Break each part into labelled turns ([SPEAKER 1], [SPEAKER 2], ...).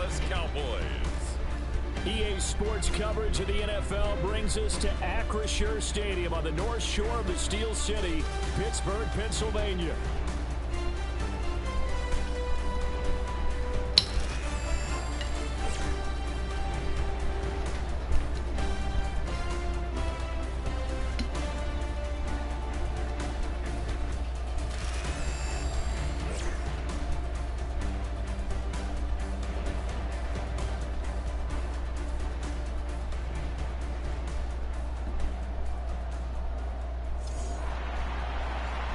[SPEAKER 1] Dallas Cowboys.
[SPEAKER 2] EA Sports coverage of the NFL brings us to Acrisure Stadium on the north shore of the Steel City, Pittsburgh, Pennsylvania.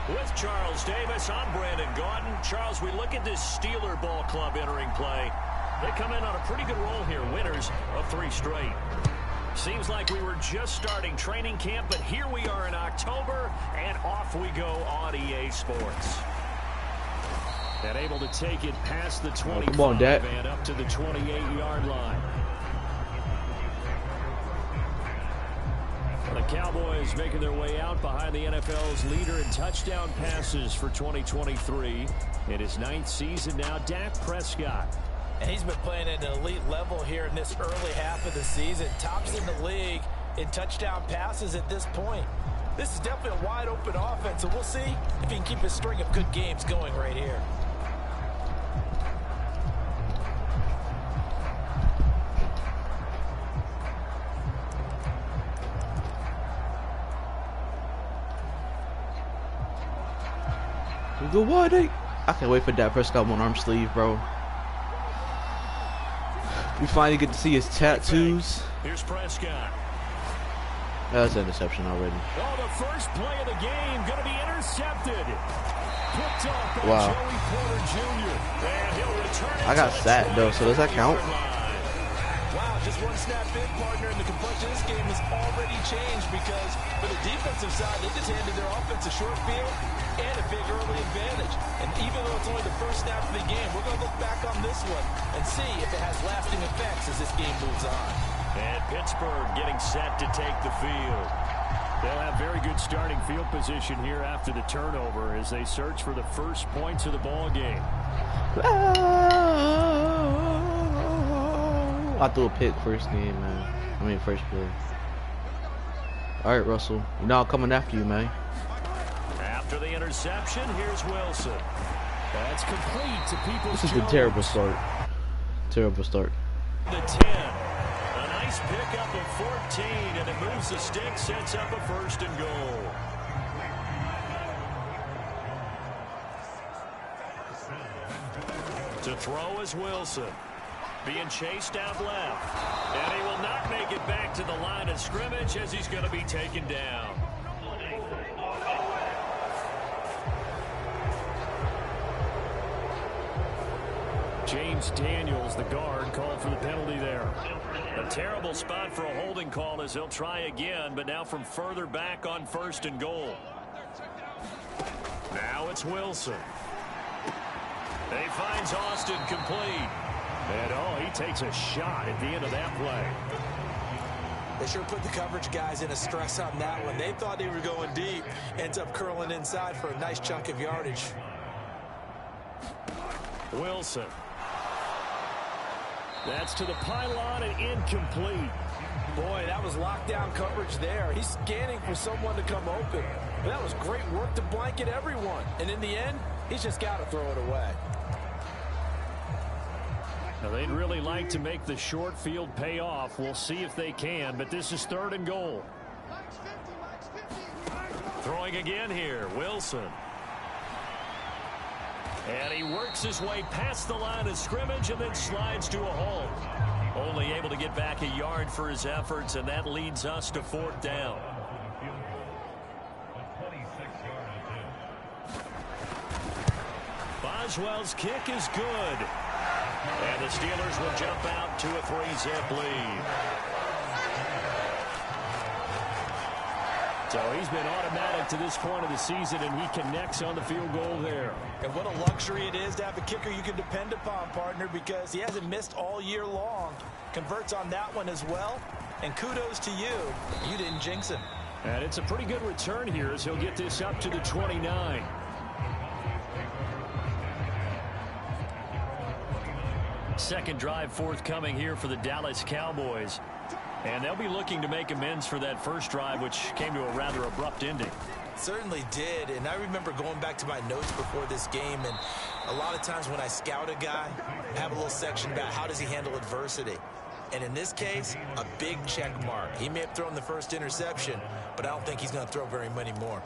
[SPEAKER 3] With Charles Davis, I'm Brandon Gordon. Charles, we look at this Steeler ball club entering play. They come in on a pretty good roll here, winners of 3 straight. Seems like we were just starting training camp, but here we are in October, and off we go on EA Sports. And able to take it past the 25 and up to the 28-yard line. The Cowboys making their way out behind the NFL's leader in touchdown passes for 2023. In his 9th season now, Dak Prescott.
[SPEAKER 4] And he's been playing at an elite level here in this early half of the season. Tops in the league in touchdown passes at this point. This is definitely a wide-open offense, so we'll see if he can keep his string of good games going right here.
[SPEAKER 5] Go what? I can't wait for Dak Prescott on arm sleeve, bro. We finally get to see his tattoos.
[SPEAKER 3] Here's Prescott.
[SPEAKER 5] That's an interception already.
[SPEAKER 2] Oh, the first play of the game going to be intercepted. Picked off by Joey Porter Jr.
[SPEAKER 3] And he'll return it.
[SPEAKER 5] I got sacked though, so does that count?
[SPEAKER 4] Wow, just one snap in, partner, and the complexion of this game has already changed because for the defensive side, they just handed their offense a short field and a big early advantage. And even though it's only the first snap of the game, we're going to look back on this one and see if it has lasting effects as this game moves on.
[SPEAKER 3] And Pittsburgh getting set to take the field.
[SPEAKER 2] They'll have very good starting field position here after the turnover as they search for the first points of the ball game.
[SPEAKER 5] I threw a pick first game, man. I mean, first play. All right, Russell. You know I'm coming after you, man.
[SPEAKER 3] After the interception, here's Wilson.
[SPEAKER 2] That's complete to Peoples-Jones.
[SPEAKER 5] This is a terrible start. Terrible start.
[SPEAKER 3] The 10. A nice pickup of 14, and it moves the stick, sets up a 1st and goal. To throw is Wilson. Being chased out left. And he will not make it back to the line of scrimmage as he's going to be taken down.
[SPEAKER 2] James Daniels, the guard, called for the penalty there.
[SPEAKER 3] A terrible spot for a holding call as he'll try again, but now from further back on 1st and goal. Now it's Wilson. He finds Austin complete.
[SPEAKER 2] And he takes a shot at the end of that play.
[SPEAKER 4] They sure put the coverage guys in a stress on that one. They thought they were going deep. Ends up curling inside for a nice chunk of yardage.
[SPEAKER 3] Wilson.
[SPEAKER 2] That's to the pylon and incomplete.
[SPEAKER 4] Boy, that was lockdown coverage there. He's scanning for someone to come open. But that was great work to blanket everyone. And in the end, he's just got to throw it away.
[SPEAKER 2] Now, they'd really like to make the short field pay off. We'll see if they can, but this is 3rd and goal.
[SPEAKER 3] Throwing again here, Wilson. And he works his way past the line of scrimmage and then slides to a halt. Only able to get back a yard for his efforts, and that leads us to 4th down. Boswell's kick is good. And the Steelers will jump out to a 3-zip lead.
[SPEAKER 2] So he's been automatic to this point of the season, and he connects on the field goal there.
[SPEAKER 4] And what a luxury it is to have a kicker you can depend upon, partner, because he hasn't missed all year long. Converts on that one as well. And kudos to you. You didn't jinx him.
[SPEAKER 2] And it's a pretty good return here as he'll get this up to the 29. second drive forthcoming here for the Dallas Cowboys. And they'll be looking to make amends for that first drive, which came to a rather abrupt ending.
[SPEAKER 4] Certainly did, and I remember going back to my notes before this game, and a lot of times when I scout a guy, I have a little section about how does he handle adversity. And in this case, a big check mark. He may have thrown the first interception, but I don't think he's going to throw very many more.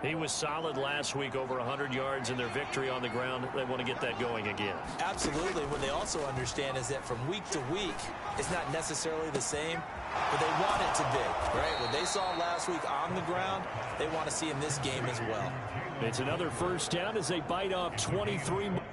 [SPEAKER 2] He was solid last week, over 100 yards in their victory on the ground. They want to get that going again.
[SPEAKER 4] Absolutely. What they also understand is that from week to week, it's not necessarily the same, but they want it to be, right? What they saw last week on the ground, they want to see in this game as well.
[SPEAKER 2] It's another first down as they bite off 23 more.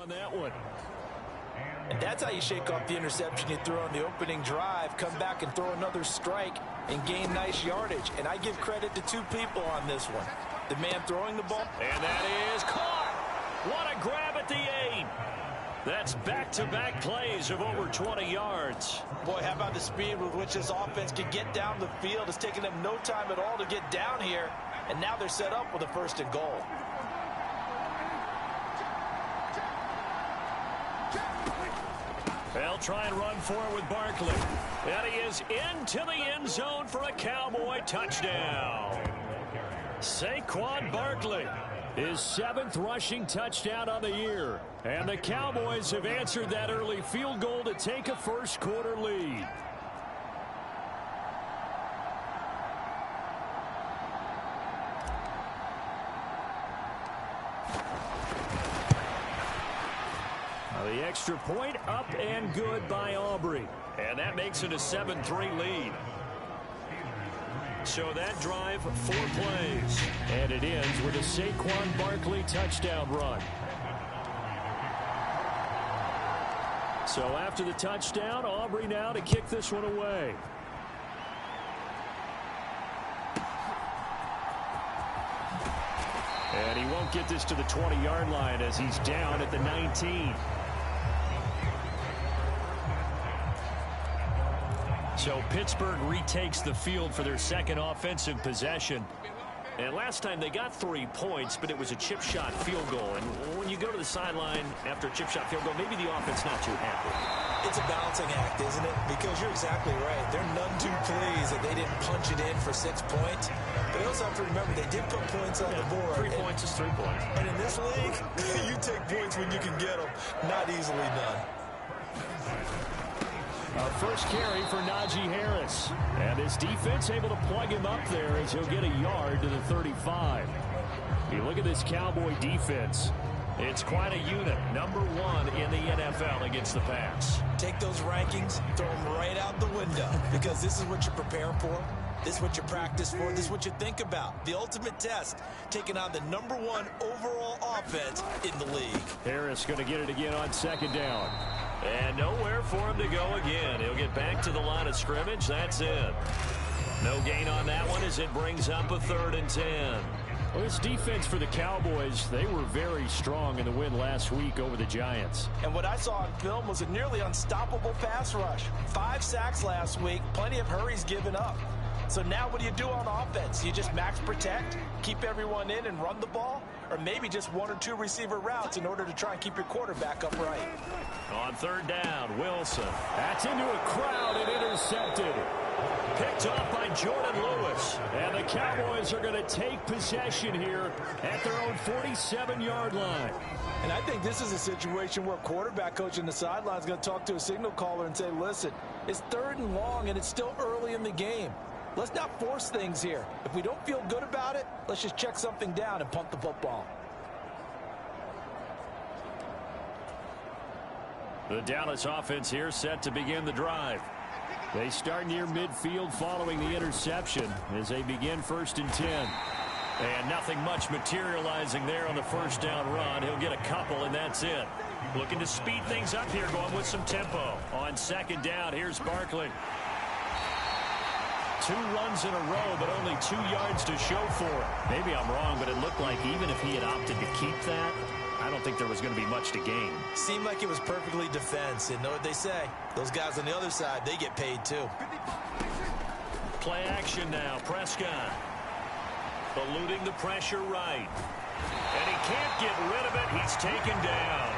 [SPEAKER 2] on that one.
[SPEAKER 4] And that's how you shake off the interception you threw on the opening drive, come back and throw another strike and gain nice yardage. And I give credit to two people on this one. The man throwing the ball.
[SPEAKER 3] And that is caught. What a grab at the 8. That's back-to-back plays of over 20 yards.
[SPEAKER 4] Boy, how about the speed with which this offense can get down the field? It's taken them no time at all to get down here. And now they're set up with a 1st and goal.
[SPEAKER 3] They'll try and run for it with Barkley. And he is into the end zone for a Cowboy touchdown. Saquon Barkley, his 7th rushing touchdown on the year. And the Cowboys have answered that early field goal to take a first-quarter lead. The extra point up and good by Aubrey. And that makes it a 7-3 lead. So that drive, 4 plays.
[SPEAKER 2] And it ends with a Saquon Barkley touchdown run. So after the touchdown, Aubrey now to kick this one away. And he won't get this to the 20-yard line as he's down at the 19. So Pittsburgh retakes the field for their 2nd offensive possession. And last time they got 3 points, but it was a chip shot field goal. And when you go to the sideline after a chip shot field goal, maybe the offense not too happy.
[SPEAKER 4] It's a balancing act, isn't it? Because you're exactly right. They're none too pleased that they didn't punch it in for 6 points. But they also have to remember they did put points on the board.
[SPEAKER 3] 3 points is 3 points.
[SPEAKER 4] And in this league, you take points when you can get them. Not easily done.
[SPEAKER 2] A first carry for Najee Harris. And this defense able to plug him up there as he'll get a yard to the 35. You look at this Cowboy defense. It's quite a unit. Number 1 in the NFL against the pass.
[SPEAKER 4] Take those rankings, throw them right out the window. Because this is what you're preparing for. This is what you practice for. This is what you think about. The ultimate test, taking on the number 1 overall offense in the league.
[SPEAKER 2] Harris going to get it again on 2nd down.
[SPEAKER 3] And nowhere for him to go again. He'll get back to the line of scrimmage. That's it. No gain on that one as it brings up a 3rd and 10.
[SPEAKER 2] Well, this defense for the Cowboys, they were very strong in the win last week over the Giants.
[SPEAKER 4] And what I saw on film was a nearly unstoppable pass rush. 5 sacks last week, plenty of hurries given up. So now what do you do on offense? You just max protect, keep everyone in and run the ball? Or maybe just 1 or 2 receiver routes in order to try and keep your quarterback upright.
[SPEAKER 3] On 3rd down, Wilson.
[SPEAKER 2] That's into a crowd and intercepted.
[SPEAKER 3] Picked off by Jordan Lewis.
[SPEAKER 2] And the Cowboys are going to take possession here at their own 47-yard line.
[SPEAKER 4] And I think this is a situation where a quarterback coach in the sideline is going to talk to a signal caller and say, listen, it's 3rd and long and it's still early in the game. Let's not force things here. If we don't feel good about it, let's just check something down and punt the football.
[SPEAKER 2] The Dallas offense here set to begin the drive. They start near midfield following the interception as they begin 1st and 10.
[SPEAKER 3] And nothing much materializing there on the 1st down run. He'll get a couple, and that's it. Looking to speed things up here, going with some tempo. On 2nd down, here's Barkley. 2 runs in a row, but only 2 yards to show for it.
[SPEAKER 2] Maybe I'm wrong, but it looked like even if he had opted to keep that, I don't think there was going to be much to gain.
[SPEAKER 4] Seemed like it was perfectly defense. And know what they say? Those guys on the other side, they get paid too.
[SPEAKER 3] Play action now. Prescott eluding the pressure right. And he can't get rid of it. He's taken down.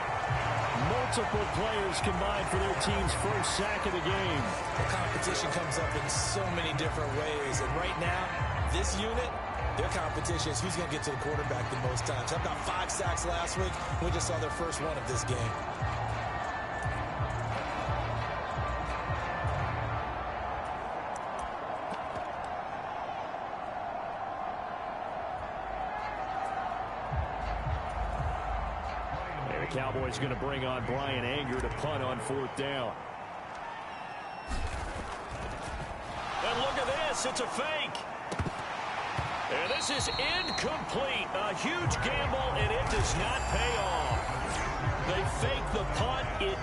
[SPEAKER 2] Multiple players combined for their team's first sack of the game.
[SPEAKER 4] The competition comes up in so many different ways. And right now, this unit, their competition is who's going to get to the quarterback the most times. How about 5 sacks last week? We just saw their first one of this game.
[SPEAKER 2] And the Cowboys going to bring on Brian Anger to punt on 4th down.
[SPEAKER 3] And look at this. It's a fake. And this is incomplete. A huge gamble, and it does not pay off. They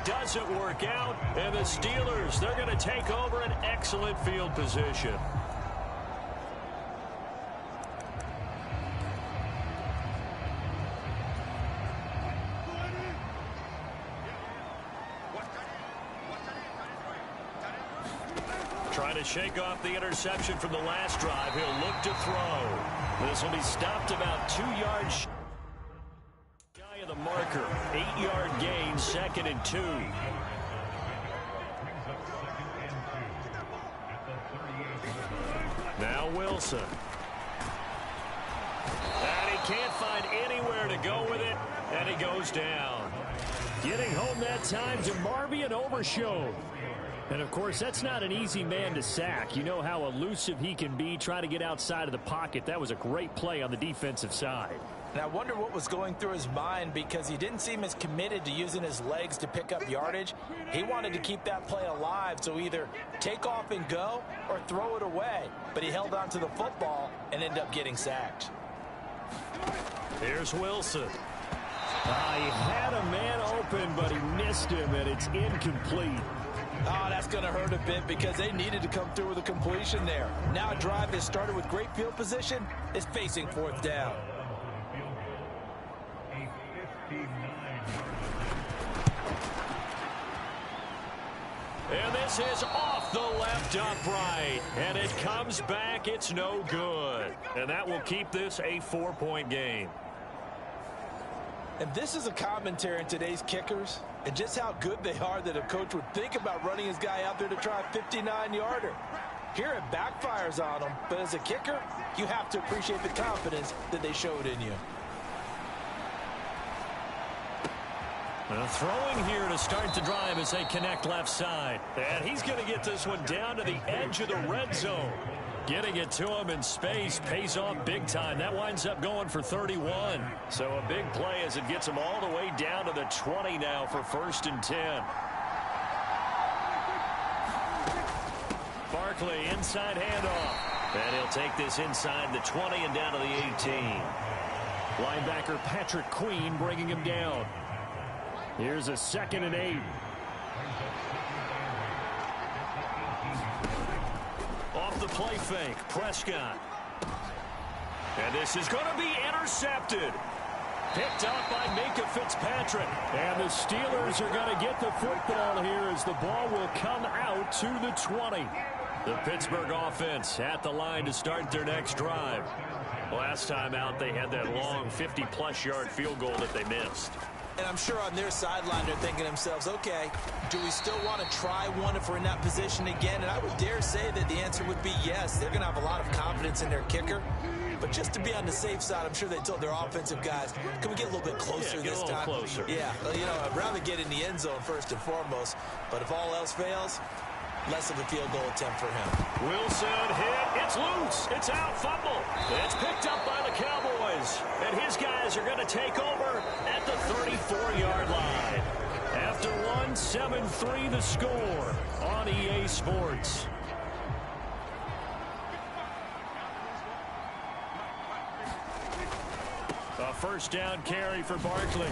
[SPEAKER 3] doesn't work out, and the Steelers, they're going to take over an excellent field position. Trying to shake off the interception from the last drive. He'll look to throw. This will be stopped about 2 yards shy of the marker. 8-yard gain, 2nd and 2. Now Wilson. And he can't find anywhere to go with it, and he goes down.
[SPEAKER 2] Getting home that time to Marvian Overshow. And, of course, that's not an easy man to sack. You know how elusive he can be, try to get outside of the pocket. That was a great play on the defensive side.
[SPEAKER 4] And I wonder what was going through his mind, because he didn't seem as committed to using his legs to pick up yardage. He wanted to keep that play alive, so either take off and go or throw it away. But he held on to the football and ended up getting sacked.
[SPEAKER 3] Here's Wilson.
[SPEAKER 2] He had a man open, but he missed him, and it's incomplete.
[SPEAKER 4] Oh, that's going to hurt a bit because they needed to come through with a completion there. Now a drive that started with great field position is facing 4th down.
[SPEAKER 3] And this is off the left upright. And it comes back. It's no good. And that will keep this a 4-point game.
[SPEAKER 4] And this is a commentary on today's kickers and just how good they are that a coach would think about running his guy out there to try a 59-yarder. Here it backfires on him, but as a kicker, you have to appreciate the confidence that they showed in you.
[SPEAKER 3] Throwing here to start the drive as they connect left side. And he's going to get this one down to the edge of the red zone. Getting it to him in space pays off big time. That winds up going for 31. So a big play as it gets him all the way down to the 20 now for 1st and 10. Barkley, inside handoff. And he'll take this inside the 20 and down to the 18.
[SPEAKER 2] Linebacker Patrick Queen bringing him down. Here's a 2nd and 8.
[SPEAKER 3] Off the play fake, Prescott. And this is going to be intercepted. Picked up by Minka Fitzpatrick.
[SPEAKER 2] And the Steelers are going to get the football here as the ball will come out to the 20.
[SPEAKER 3] The Pittsburgh offense at the line to start their next drive. Last time out, they had that long 50-plus yard field goal that they missed.
[SPEAKER 4] And I'm sure on their sideline they're thinking to themselves, okay, do we still want to try one if we're in that position again? And I would dare say that the answer would be yes. They're going to have a lot of confidence in their kicker. But just to be on the safe side, I'm sure they told their offensive guys, can we get a little bit closer this time?
[SPEAKER 3] Closer.
[SPEAKER 4] Yeah, well, you know, I'd rather get in the end zone first and foremost. But if all else fails, less of a field goal attempt for him.
[SPEAKER 3] Wilson hit. It's loose. It's out. Fumble. It's picked up by the Cowboys. And his guys are going to take over at the 34-yard line. After one, 7-3 the score on EA Sports. A 1st down carry for Barkley.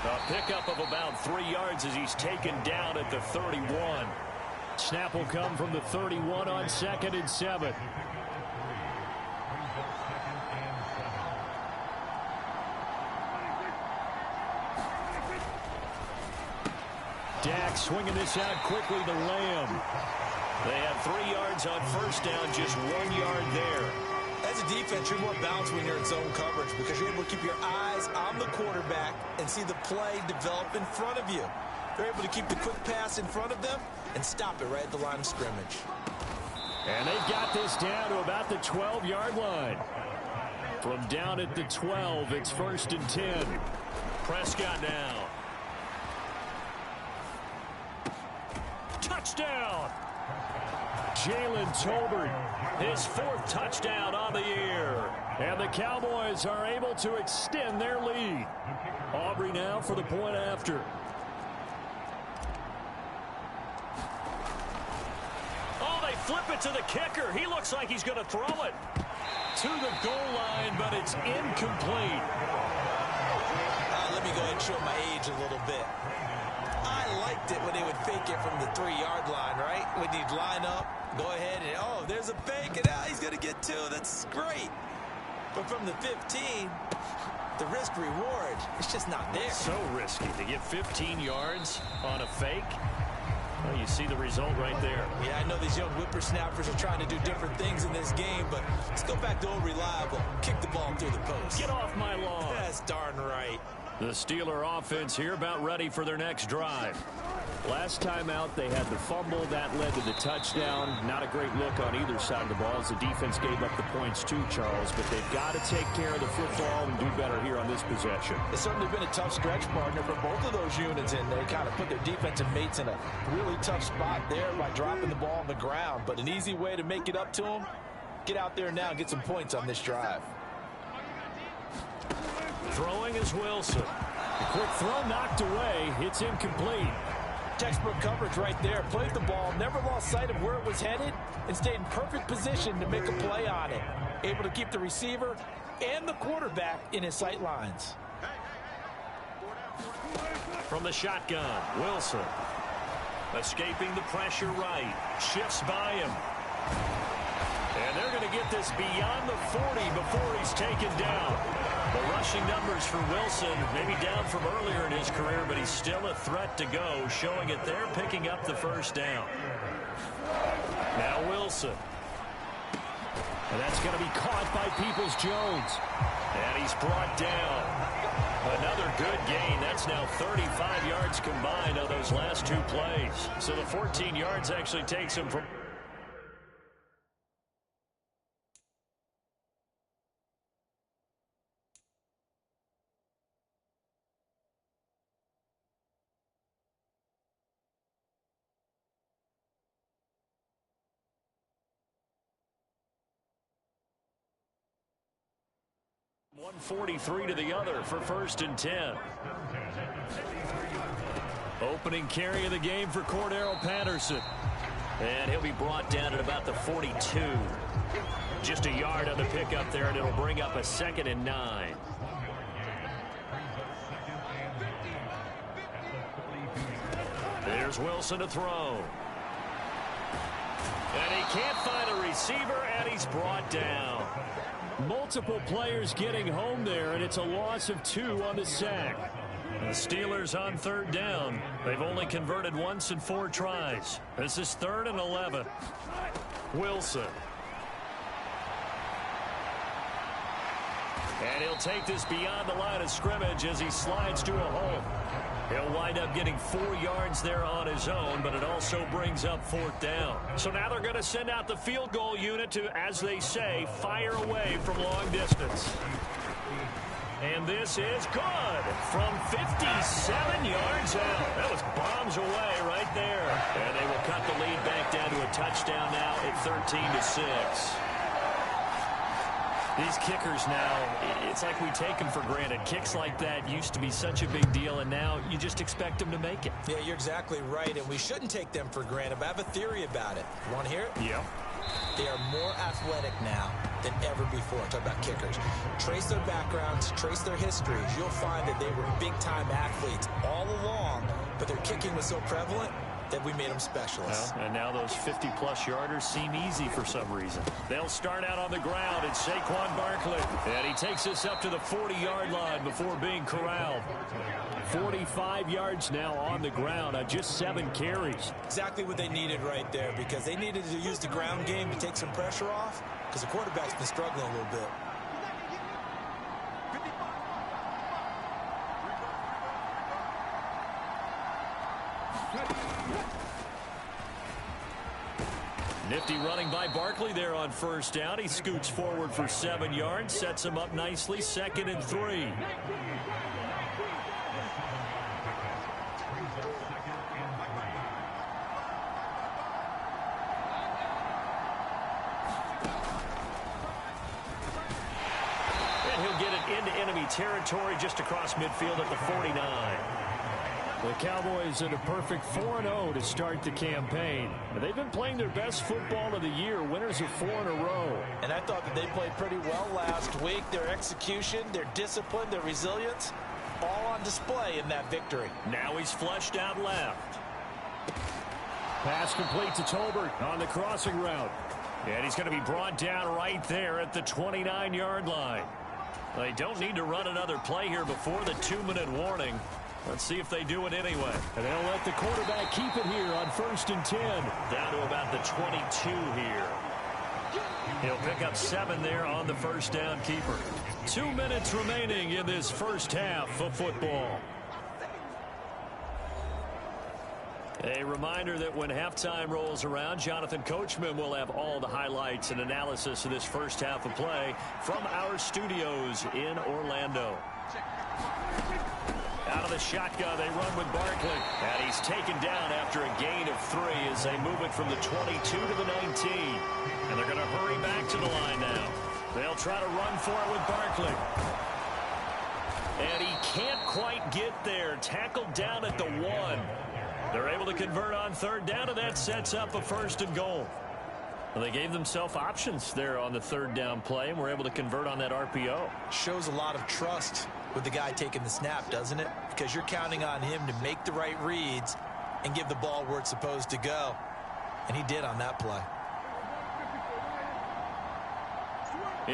[SPEAKER 3] A pickup of about 3 yards as he's taken down at the 31.
[SPEAKER 2] Snap will come from the 31 on 2nd and 7. Dak swinging this out quickly to Lamb.
[SPEAKER 3] They have 3 yards on 1st down, just 1 yard there.
[SPEAKER 4] As a defense, you're more balanced when you're in zone coverage because you're able to keep your eyes on the quarterback and see the play develop in front of you. They're able to keep the quick pass in front of them and stop it right at the line of scrimmage.
[SPEAKER 2] And they've got this down to about the 12-yard line. From down at the 12, it's 1st and 10.
[SPEAKER 3] Prescott now. Touchdown!
[SPEAKER 2] Jalen Tolbert,
[SPEAKER 3] his 4th touchdown on the year.
[SPEAKER 2] And the Cowboys are able to extend their lead. Aubrey now for the point after.
[SPEAKER 3] Oh, they flip it to the kicker. He looks like he's going to throw it to the goal line, but it's incomplete.
[SPEAKER 4] Let me go ahead and show my age a little bit. I liked it when they would fake it from the 3-yard line, right? When you'd line up, go ahead, and, oh, there's a fake, and now he's going to get 2. That's great. But from the 15, the risk-reward, it's just not there.
[SPEAKER 3] So risky to get 15 yards on a fake. Well, you see the result right there.
[SPEAKER 4] Yeah, I know these young whippersnappers are trying to do different things in this game, but let's go back to old reliable. Kick the ball through the post.
[SPEAKER 3] Get off my lawn.
[SPEAKER 4] That's darn right.
[SPEAKER 3] The Steeler offense here about ready for their next drive.
[SPEAKER 2] Last time out, they had the fumble. That led to the touchdown. Not a great look on either side of the ball as the defense gave up the points too, Charles. But they've got to take care of the football and do better here on this possession.
[SPEAKER 4] It's certainly been a tough stretch, partner, for both of those units, and they kind of put their defensive mates in a really tough spot there by dropping the ball on the ground. But an easy way to make it up to them, get out there now and get some points on this drive.
[SPEAKER 3] Throwing is Wilson.
[SPEAKER 2] A quick throw knocked away. It's incomplete.
[SPEAKER 4] Textbook coverage right there. Played the ball, never lost sight of where it was headed, and stayed in perfect position to make a play on it. Able to keep the receiver and the quarterback in his sight lines.
[SPEAKER 3] From the shotgun, Wilson. Escaping the pressure right. Shifts by him. And they're going to get this beyond the 40 before he's taken down. The rushing numbers for Wilson, maybe down from earlier in his career, but he's still a threat to go, showing it there, picking up the first down. Now Wilson.
[SPEAKER 2] And that's going to be caught by Peoples-Jones.
[SPEAKER 3] And he's brought down. Another good gain. That's now 35 yards combined on those last 2 plays. So the 14 yards actually takes him from... .143 to the other for 1st and 10. Opening carry of the game for Cordero Patterson. And he'll be brought down at about the 42. Just a yard on the pickup there, and it'll bring up a 2nd and 9. There's Wilson to throw. And he can't find a receiver, and he's brought down.
[SPEAKER 2] Multiple players getting home there, and it's a loss of 2 on the sack.
[SPEAKER 3] The Steelers on 3rd down. They've only converted once in 4 tries. This is 3rd and 11. Wilson. And he'll take this beyond the line of scrimmage as he slides to a hole. He'll wind up getting 4 yards there on his own, but it also brings up 4th down. So now they're going to send out the field goal unit to, as they say, fire away from long distance. And this is good from 57 yards out. That was bombs away right there. And they will cut the lead back down to a touchdown now at 13-6. These kickers now, it's like we take them for granted. Kicks like that used to be such a big deal, and now you just expect them to make it.
[SPEAKER 4] Yeah, you're exactly right, and we shouldn't take them for granted, but I have a theory about it. You want to hear it?
[SPEAKER 3] Yeah.
[SPEAKER 4] They are more athletic now than ever before. Talk about kickers. Trace their backgrounds, trace their histories. You'll find that they were big-time athletes all along, but their kicking was so prevalent that we made them specialists.
[SPEAKER 3] Well, and now those 50-plus yarders seem easy for some reason. They'll start out on the ground. It's Saquon Barkley. And he takes us up to the 40-yard line before being corralled.
[SPEAKER 2] 45 yards now on the ground on just 7 carries.
[SPEAKER 4] Exactly what they needed right there, because they needed to use the ground game to take some pressure off, because the quarterback's been struggling a little bit.
[SPEAKER 3] Nifty running by Barkley there on 1st down. He scoots forward for 7 yards, sets him up nicely, 2nd and 3. And he'll get it into enemy territory just across midfield at the 49.
[SPEAKER 2] The Cowboys in a perfect 4-0 to start the campaign. They've been playing their best football of the year, winners of 4 in a row.
[SPEAKER 4] And I thought that they played pretty well last week. Their execution, their discipline, their resilience, all on on display in that victory.
[SPEAKER 3] Now he's flushed out left.
[SPEAKER 2] Pass complete to Tolbert on the crossing route. And he's going to be brought down right there at the 29-yard line. They don't need to run another play here before the 2-minute warning. Let's see if they do it anyway. And they'll let the quarterback keep it here on 1st and 10.
[SPEAKER 3] Down to about the 22 here. He'll pick up 7 there on the first down keeper.
[SPEAKER 2] 2 minutes remaining in this first half of football.
[SPEAKER 3] A reminder that when halftime rolls around, Jonathan Coachman will have all the highlights and analysis of this first half of play from our studios in Orlando. Out of the shotgun, they run with Barkley. And he's taken down after a gain of 3 as they move it from the 22 to the 19. And they're going to hurry back to the line now. They'll try to run for it with Barkley. And he can't quite get there. Tackled down at the 1. They're able to convert on 3rd down, and that sets up a 1st and goal. Well, they gave themselves options there on the 3rd down play, and were able to convert on that RPO.
[SPEAKER 4] Shows a lot of trust with the guy taking the snap, doesn't it? Because you're counting on him to make the right reads and give the ball where it's supposed to go. And he did on that play.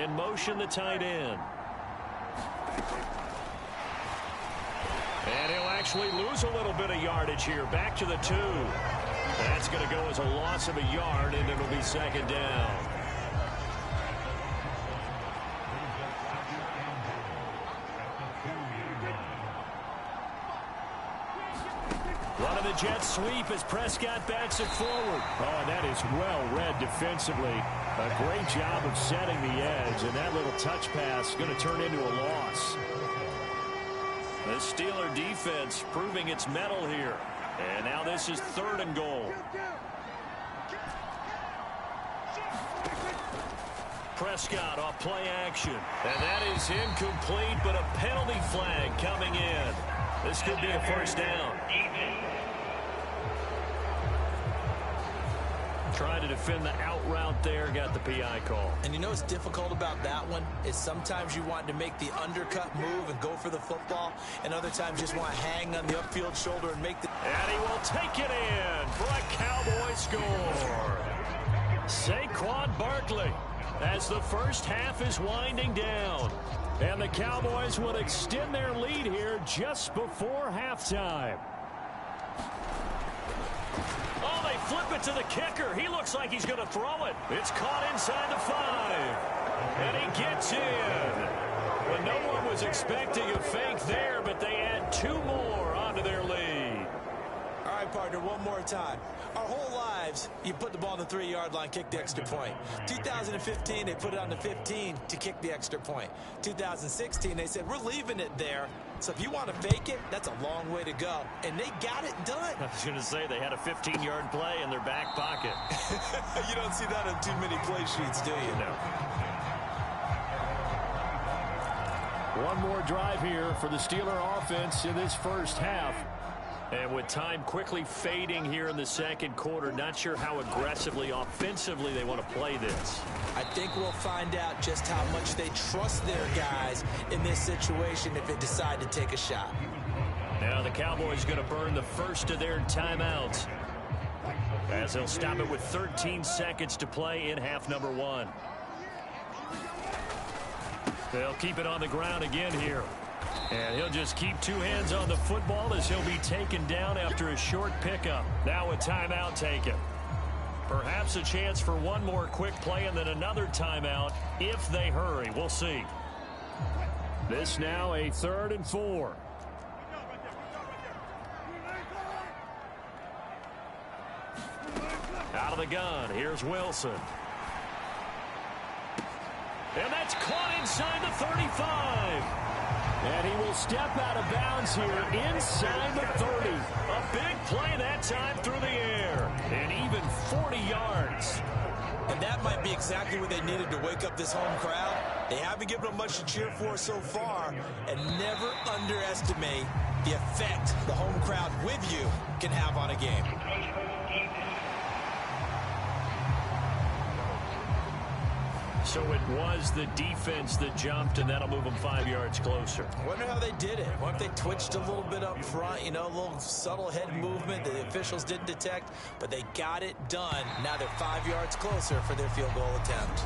[SPEAKER 3] In motion, the tight end. And he'll actually lose a little bit of yardage here. Back to the 2. That's going to go as a loss of a yard, and it'll be 2nd down.
[SPEAKER 2] Running the jet sweep as Prescott backs it forward. Oh, and that is well read defensively. A great job of setting the edge, and that little touch pass is going to turn into a loss.
[SPEAKER 3] The Steeler defense proving its mettle here. And now this is 3rd and goal. Prescott off play action. And that is incomplete, but a penalty flag coming in. This could be a 1st down. Trying to defend the out route there, got the PI call.
[SPEAKER 4] And you know what's difficult about that one is sometimes you want to make the undercut move and go for the football, and other times you just want to hang on the upfield shoulder and make the...
[SPEAKER 3] And he will take it in for a Cowboy score. Saquon Barkley as the first half is winding down.
[SPEAKER 2] And the Cowboys will extend their lead here just before halftime.
[SPEAKER 3] Oh, they flip it to the kicker. He looks like he's going to throw it. It's caught inside the 5. And he gets in. Well, no one was expecting a fake there, but they add 2 more onto their lead.
[SPEAKER 4] All right, partner, one more time. Our whole lives, you put the ball on the 3-yard line, kick the extra point. 2015, they put it on the 15 to kick the extra point. 2016, they said, we're leaving it there. So if you want to fake it, that's a long way to go. And they got it done.
[SPEAKER 3] I was going to say they had a 15-yard play in their back pocket.
[SPEAKER 4] You don't see that on too many play sheets, do you?
[SPEAKER 3] No.
[SPEAKER 2] One more drive here for the Steeler offense in this first half.
[SPEAKER 3] And with time quickly fading here in the 2nd quarter, not sure how aggressively, offensively they want to play this.
[SPEAKER 4] I think we'll find out just how much they trust their guys in this situation if they decide to take a shot.
[SPEAKER 3] Now the Cowboys going to burn the first of their timeouts as they'll stop it with 13 seconds to play in half number 1. They'll keep it on the ground again here. And he'll just keep 2 hands on the football as he'll be taken down after a short pickup. Now a timeout taken. Perhaps a chance for one more quick play and then another timeout if they hurry. We'll see.
[SPEAKER 2] This now a 3rd and 4.
[SPEAKER 3] Out of the gun, here's Wilson. And that's caught inside the 35.
[SPEAKER 2] And he will step out of bounds here inside the 30.
[SPEAKER 3] A big play that time through the air. And even 40 yards.
[SPEAKER 4] And that might be exactly what they needed to wake up this home crowd. They haven't given them much to cheer for so far. And never underestimate the effect the home crowd with you can have on a game.
[SPEAKER 3] So it was the defense that jumped, and that'll move them 5 yards closer.
[SPEAKER 4] I wonder how they did it. What if they twitched a little bit up front, you know, a little subtle head movement the officials didn't detect, but they got it done. Now they're 5 yards closer for their field goal attempt.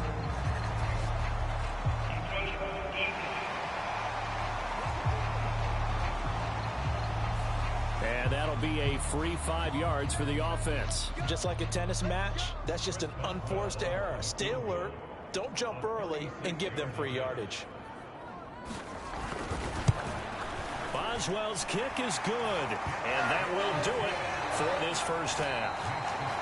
[SPEAKER 2] And that'll be a free 5 yards for the offense.
[SPEAKER 4] Just like a tennis match, that's just an unforced error. Stay alert, don't jump early, and give them free yardage.
[SPEAKER 3] Boswell's kick is good, and that will do it for this first half.